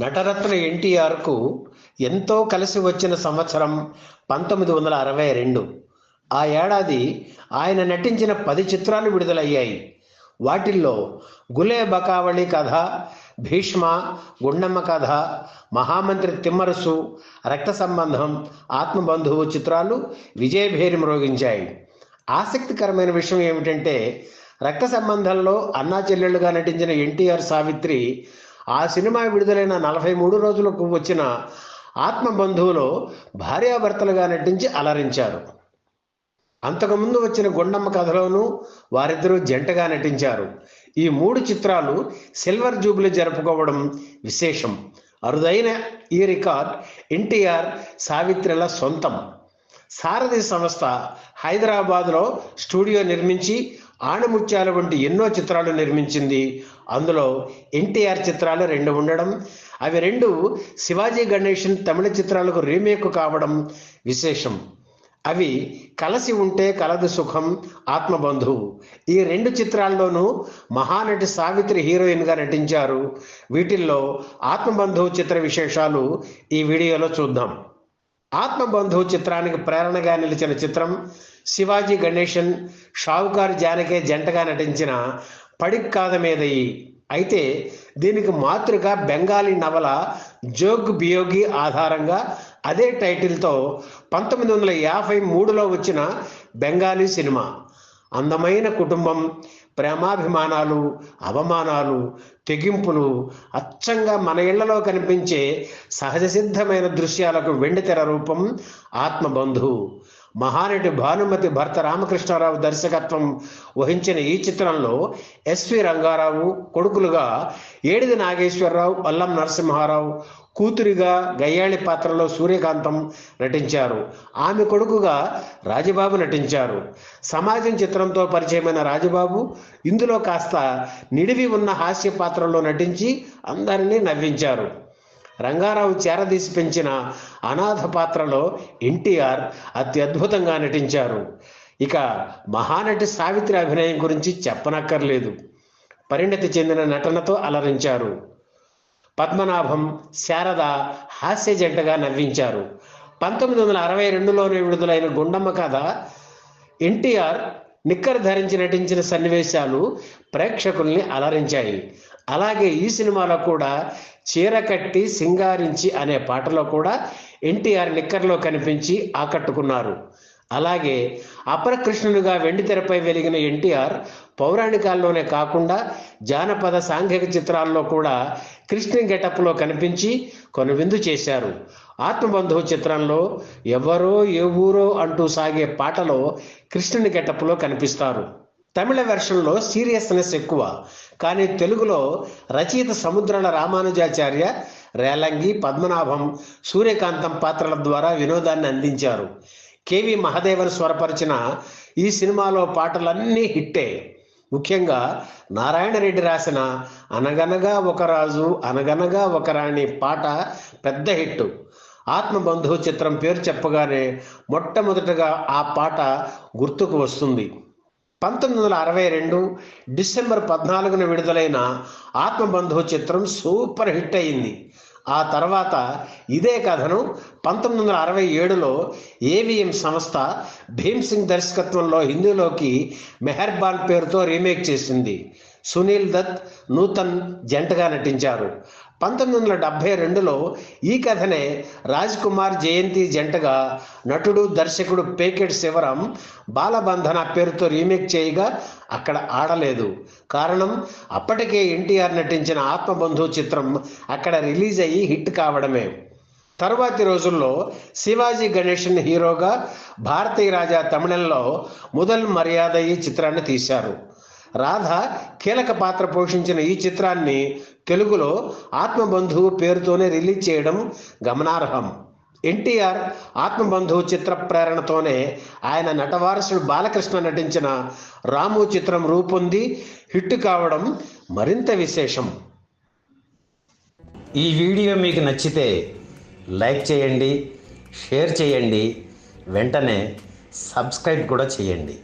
నటరత్న ఎన్టీఆర్కు ఎంతో కలిసి వచ్చిన సంవత్సరం 1962. ఆ ఏడాది ఆయన నటించిన 10 చిత్రాలు విడుదలయ్యాయి. వాటిల్లో గులే బకావళి కథ, భీష్మ, గుండమ్మ కథ, మహామంత్రి తిమ్మరుసు, రక్త సంబంధం, ఆత్మబంధువు చిత్రాలు విజయభేరి మ్రోగించాయి. ఆసక్తికరమైన విషయం ఏమిటంటే, రక్త సంబంధంలో అన్నా చెల్లెళ్ళుగా నటించిన ఎన్టీఆర్, సావిత్రి ఆ సినిమా విడుదలైన 43 రోజులకు వచ్చిన ఆత్మబంధువులో భార్యాభర్తలుగా నటించి అలరించారు. అంతకుముందు వచ్చిన గుండమ్మ కథలోనూ వారిద్దరూ జంటగా నటించారు. ఈ 3 చిత్రాలు సిల్వర్ జూబ్లీ జరుపుకోవడం విశేషం. అరుదైన ఈ రికార్డ్ ఎన్టీఆర్, సావిత్రిల సొంతం. సారథి సంస్థ హైదరాబాద్లో స్టూడియో నిర్మించి ఆణిముత్యాల వంటి ఎన్నో చిత్రాలు నిర్మించింది. అందులో ఎన్టీఆర్ చిత్రాలు 2 ఉండడం, అవి 2 శివాజీ గణేషన్ తమిళ చిత్రాలకు రీమేక్ కావడం విశేషం. అవి కలసి ఉంటే కలదు సుఖం, ఆత్మబంధువు. ఈ 2 చిత్రాల్లోనూ మహానటి సావిత్రి హీరోయిన్గా నటించారు. వీటిల్లో ఆత్మబంధువు చిత్ర విశేషాలు ఈ వీడియోలో చూద్దాం. ఆత్మబంధువు చిత్రానికి ప్రేరణగా నిలిచిన చిత్రం శివాజీ గణేషన్, షావుకారు జానకే జంటగా నటించిన పడిక్ కాదమేదయి. అయితే దీనికి మాతృక బెంగాలీ నవల జోగ్ బియోగి ఆధారంగా అదే టైటిల్తో 1953లో వచ్చిన బెంగాలీ సినిమా. అందమైన కుటుంబం, ప్రేమాభిమానాలు, అవమానాలు, తెగింపులు, అచ్చంగా మన ఇళ్లలో కనిపించే సహజ సిద్ధమైన దృశ్యాలకు వెండితెర రూపం ఆత్మబంధువు. మహానటి భానుమతి భర్త రామకృష్ణారావు దర్శకత్వం వహించిన ఈ చిత్రంలో ఎస్వి రంగారావు, కొడుకులుగా ఏడిది నాగేశ్వరరావు, అల్లం నరసింహారావు, కూతురిగా గయ్యాళి పాత్రలో సూర్యకాంతం నటించారు. ఆమె కొడుకుగా రాజబాబు నటించారు. సమాజం చిత్రంతో పరిచయమైన రాజబాబు ఇందులో కాస్త నిడివి ఉన్న హాస్య పాత్రలో నటించి అందరినీ నవ్వించారు. రంగారావు చేరదీసి పెంచిన అనాథ పాత్రలో ఎన్టీఆర్ అత్యద్భుతంగా నటించారు. ఇక మహానటి సావిత్రి అభినయం గురించి చెప్పనక్కర్లేదు. పరిణతి చెందిన నటనతో అలరించారు. పద్మనాభం, శారద హాస్య జంటగా నవ్వించారు. 1962లోనే విడుదలైన గుండమ్మ కథ ఎన్టీఆర్ నిక్కర్ ధరించి నటించిన సన్నివేశాలు ప్రేక్షకుల్ని అలరించాయి. అలాగే ఈ సినిమాలో కూడా చీర కట్టి సింగారించి అనే పాటలో కూడా ఎన్టీఆర్ నిక్కర్లో కనిపించి ఆకట్టుకున్నారు. అలాగే అపరకృష్ణునిగా వెండితెరపై వెలిగిన ఎన్టీఆర్ పౌరాణికాల్లోనే కాకుండా జానపద సాంఘిక చిత్రాల్లో కూడా కృష్ణ గెటప్లో కనిపించి కొనువిందు చేశారు. ఆత్మబంధువు చిత్రంలో ఎవరో ఏ ఊరో అంటూ సాగే పాటలో కృష్ణుని గెటప్లో కనిపిస్తారు. తమిళ వెర్షన్లో సీరియస్నెస్ ఎక్కువ, కానీ తెలుగులో రచయిత సముద్రాల రామానుజాచార్య రేలంగి, పద్మనాభం, సూర్యకాంతం పాత్రల ద్వారా వినోదాన్ని అందించారు. కేవి మహదేవన్ స్వరపరిచిన ఈ సినిమాలో పాటలన్నీ హిట్టే. ముఖ్యంగా నారాయణ రెడ్డి రాసిన అనగనగా ఒక రాజు అనగనగా ఒక రాణి పాట పెద్ద హిట్. ఆత్మబంధువు చిత్రం పేరు చెప్పగానే మొట్టమొదటగా ఆ పాట గుర్తుకు వస్తుంది. 1962 డిసెంబర్ 14న విడుదలైన ఆత్మబంధువు చిత్రం సూపర్ హిట్ అయింది. ఆ తర్వాత ఇదే కథను 1967లో ఏవిఎం సంస్థ భీమ్సింగ్ దర్శకత్వంలో హిందీలోకి మెహర్బాన్ పేరుతో రీమేక్ చేసింది. సునీల్ దత్, నూతన్ జంటగా నటించారు. 1972లో ఈ కథనే రాజ్ కుమార్, జయంతి జంటగా నటుడు, దర్శకుడు పేకెట్ శివరాం బాలబంధన పేరుతో రీమేక్ చేయగా అక్కడ ఆడలేదు. కారణం అప్పటికే ఎన్టీఆర్ నటించిన ఆత్మబంధువు చిత్రం అక్కడ రిలీజ్ అయ్యి హిట్ కావడమే. తరువాతి రోజుల్లో శివాజీ గణేషన్ హీరోగా భారతీయ రాజా తమిళంలో ముదల్ మర్యాదయి చిత్రాన్ని తీశారు. రాధ కీలక పాత్ర పోషించిన ఈ చిత్రాన్ని తెలుగులో ఆత్మబంధువు పేరుతోనే రిలీజ్ చేయడం గమనార్హం. ఎన్టీఆర్ ఆత్మబంధువు చిత్ర ప్రేరణతోనే ఆయన నటవారసుడు బాలకృష్ణ నటించిన రాము చిత్రం రూపొంది హిట్ కావడం మరింత విశేషం. ఈ వీడియో మీకు నచ్చితే లైక్ చేయండి, షేర్ చేయండి, వెంటనే సబ్స్క్రైబ్ కూడా చేయండి.